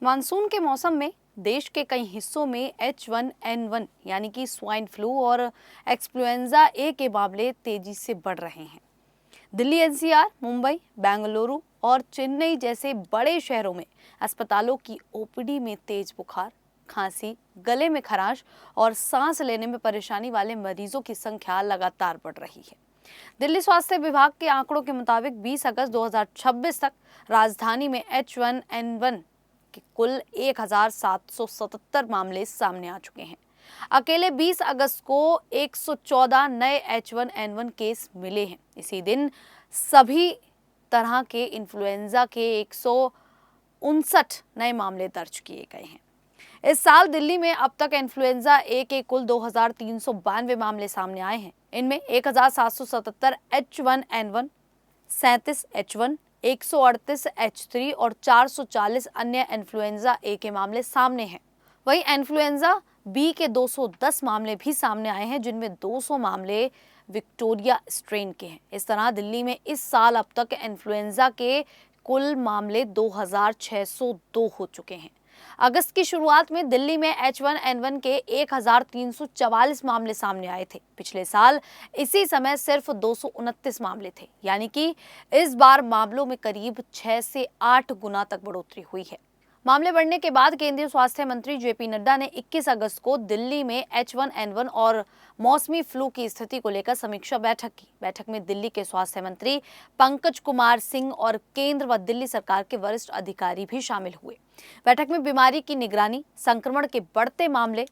Monsoon के मौसम में देश के कई हिस्सों में H1N1 यानी कि स्वाइन फ्लू और एक्सफ्लुएंजा ए के मामले तेजी से बढ़ रहे हैं। दिल्ली, एनसीआर, मुंबई, बेंगलुरु और चेन्नई जैसे बड़े शहरों में अस्पतालों की ओपीडी में तेज बुखार, खांसी, गले में खराश और सांस लेने में परेशानी वाले मरीजों की संख्या लगातार बढ़ रही है। दिल्ली स्वास्थ्य विभाग के आंकड़ों के मुताबिक 20 अगस्त 2026 तक राजधानी में H1N1 के कुल 1777 मामले सामने आ चुके हैं। अकेले 20 अगस्त को 114 नए H1N1 केस मिले हैं। इसी दिन सभी तरह के इन्फ्लुएंजा के 159 नए मामले दर्ज किए गए हैं। इस साल दिल्ली में अब तक इन्फ्लुएंजा ए के कुल 2392 मामले सामने आए हैं। इनमें 1777 H1N1, 37 H1, 138 H3 और 440 अन्य इन्फ्लुएंजा ए के मामले सामने हैं। वहीं इन्फ्लुएंजा बी के 210 मामले भी सामने आए हैं, जिनमें 200 मामले विक्टोरिया स्ट्रेन के हैं। इस तरह दिल्ली में इस साल अब तक इन्फ्लुएंजा के कुल मामले 2602 हो चुके हैं। अगस्त की शुरुआत में दिल्ली में H1N1 के 1344 मामले सामने आए थे। पिछले साल इसी समय सिर्फ 229 मामले थे, यानी कि इस बार मामलों में करीब 6 से 8 गुना तक बढ़ोतरी हुई है। मामले बढ़ने के बाद केंद्रीय स्वास्थ्य मंत्री जेपी नड्डा ने 21 अगस्त को दिल्ली में H1N1 और मौसमी फ्लू की स्थिति को लेकर समीक्षा बैठक की। बैठक में दिल्ली के स्वास्थ्य मंत्री पंकज कुमार सिंह और केंद्र व दिल्ली सरकार के वरिष्ठ अधिकारी भी शामिल हुए। बैठक में बीमारी की निगरानी, संक्रमण के बढ़ते मामले,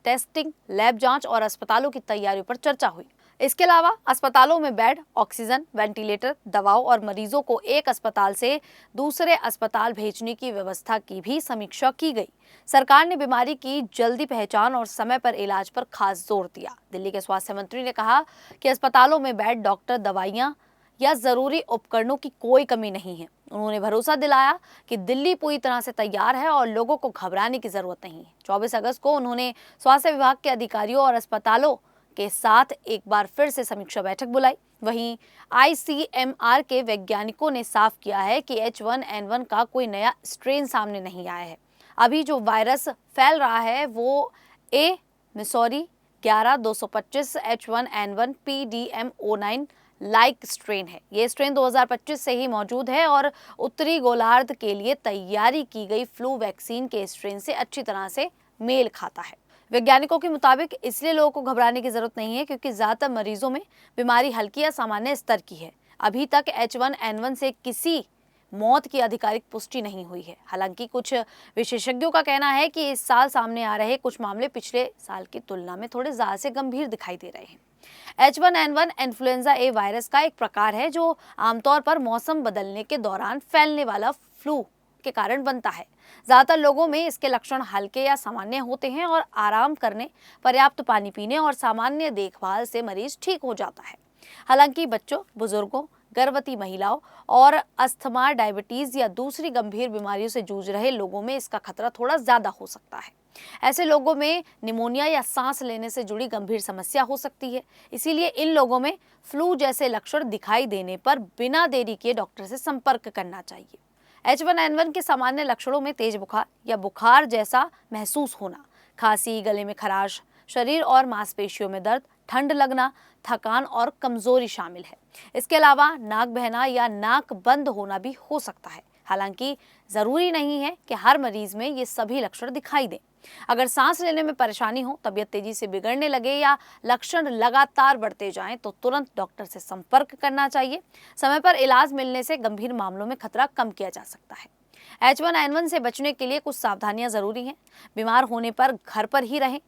टेस्टिंग, लैब जांच और अस्पतालों की तैयारियों पर चर्चा हुई। इसके अलावा अस्पतालों में बेड, ऑक्सीजन, वेंटिलेटर, दवाओं और मरीजों को एक अस्पताल से दूसरे अस्पताल भेजने की व्यवस्था की भी समीक्षा की गई। सरकार ने बीमारी की जल्दी पहचान और समय पर इलाज पर खास जोर दिया। दिल्ली के स्वास्थ्य मंत्री ने कहा कि अस्पतालों में बेड, डॉक्टर, दवाइयां या जरूरी उपकरणों की कोई कमी नहीं है। उन्होंने भरोसा दिलाया कि दिल्ली पूरी तरह से तैयार है और लोगों को घबराने की जरूरत नहीं है। 24 अगस्त को उन्होंने स्वास्थ्य विभाग के अधिकारियों और अस्पतालों के साथ एक बार फिर से समीक्षा बैठक बुलाई। वहीं ICMR के वैज्ञानिकों ने साफ किया है कि H1N1 का कोई नया स्ट्रेन सामने नहीं आया है। अभी जो वायरस फैल रहा है वो ए Missouri 11225 H1N1 PDM09 like strain है। ये स्ट्रेन 2025 से ही मौजूद है और उत्तरी गोलार्ध के लिए तैयारी की गई फ्लू वैक्सीन के स्ट्रेन से अच्छी तरह से मेल खाता है। वैज्ञानिकों के मुताबिक इसलिए लोगों को घबराने की जरूरत नहीं है, क्योंकि ज्यादातर मरीजों में बीमारी हल्की या सामान्य स्तर की है। अभी तक H1N1 से किसी मौत की आधिकारिक पुष्टि नहीं हुई है। हालांकि कुछ विशेषज्ञों का कहना है कि इस साल सामने आ रहे कुछ मामले पिछले साल की तुलना में थोड़े ज्यादा से गंभीर दिखाई दे रहे हैं। H1N1 इन्फ्लुएंजा ए वायरस का एक प्रकार है जो आमतौर पर मौसम बदलने के दौरान फैलने वाला फ्लू के कारण बनता है। ज्यादातर लोगों में इसके लक्षण हल्के या सामान्य होते हैं और आराम करने, पर्याप्त पानी पीने और सामान्य देखभाल से मरीज ठीक हो जाता है। हालांकि बच्चों, बुजुर्गों, गर्भवती महिलाओं और अस्थमा, डायबिटीज या दूसरी गंभीर बीमारियों से जूझ रहे लोगों में इसका खतरा थोड़ा ज्यादा हो सकता है। ऐसे लोगों में निमोनिया या सांस लेने से जुड़ी गंभीर समस्या हो सकती है। इसीलिए इन लोगों में फ्लू जैसे लक्षण दिखाई देने पर बिना देरी किए डॉक्टर से संपर्क करना चाहिए। H1N1 के सामान्य लक्षणों में तेज बुखार या बुखार जैसा महसूस होना, खांसी, गले में खराश, शरीर और मांसपेशियों में दर्द, ठंड लगना, थकान और कमजोरी शामिल है। इसके अलावा नाक बहना या नाक बंद होना भी हो सकता है। हालांकि जरूरी नहीं है कि हर मरीज में ये सभी लक्षण दिखाई दें। अगर सांस लेने में परेशानी हो, तबीयत तेजी से बिगड़ने लगे या लक्षण लगातार बढ़ते जाएं, तो तुरंत डॉक्टर से संपर्क करना चाहिए। समय पर इलाज मिलने से गंभीर मामलों में खतरा कम किया जा सकता है। H1N1 से बचने के लिए कुछ सावधानियां जरूरी हैं। बीमार होने पर घर पर ही रहें।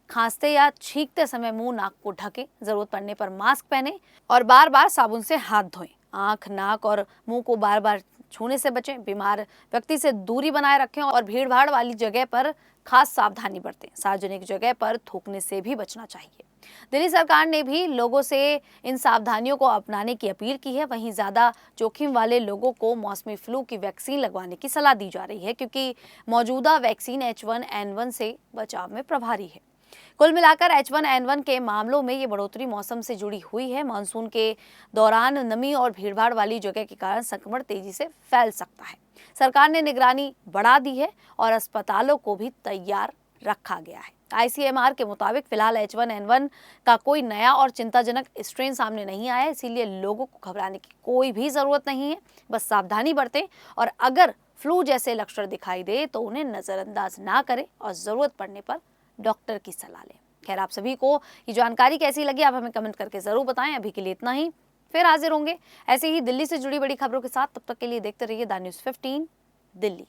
खांसते या छींकते समय मुंह, नाक को ढकें। जरूरत पड़ने पर मास्क पहनें और बार बार साबुन से हाथ धोएं। आंख, नाक और मुंह को बार बार छूने से बचें। बीमार व्यक्ति से दूरी बनाए रखें और भीड़ भाड़ वाली जगह पर खास सावधानी बरतें। सार्वजनिक जगह पर थूकने से भी बचना चाहिए। दिल्ली सरकार ने भी लोगों से इन सावधानियों को अपनाने की अपील की है। वहीं ज्यादा जोखिम वाले लोगों को मौसमी फ्लू की वैक्सीन लगवाने की सलाह दी जा रही है, क्योंकि मौजूदा वैक्सीन H1N1 से बचाव में प्रभावी है। कुल मिलाकर H1N1 के मामलों में ये बढ़ोतरी मौसम से जुड़ी हुई है। मानसून के दौरान नमी और भीड़भाड़ वाली जगह के कारण संक्रमण तेजी से फैल सकता है। सरकार ने निगरानी बढ़ा दी है और अस्पतालों को भी तैयार रखा गया है। ICMR के मुताबिक फिलहाल H1N1 का कोई नया और चिंताजनक स्ट्रेन सामने नहीं आया है, इसीलिए लोगों को घबराने की कोई भी जरूरत नहीं है। बस सावधानी बरतें और अगर फ्लू जैसे लक्षण दिखाई दे तो उन्हें नजरअंदाज ना करें और जरूरत पड़ने पर डॉक्टर की सलाह लें। खैर, आप सभी को ये जानकारी कैसी लगी आप हमें कमेंट करके जरूर बताएं। अभी के लिए इतना ही, फिर हाजिर होंगे ऐसे ही दिल्ली से जुड़ी बड़ी खबरों के साथ। तब तक के लिए देखते रहिए द न्यूज़ 15 दिल्ली।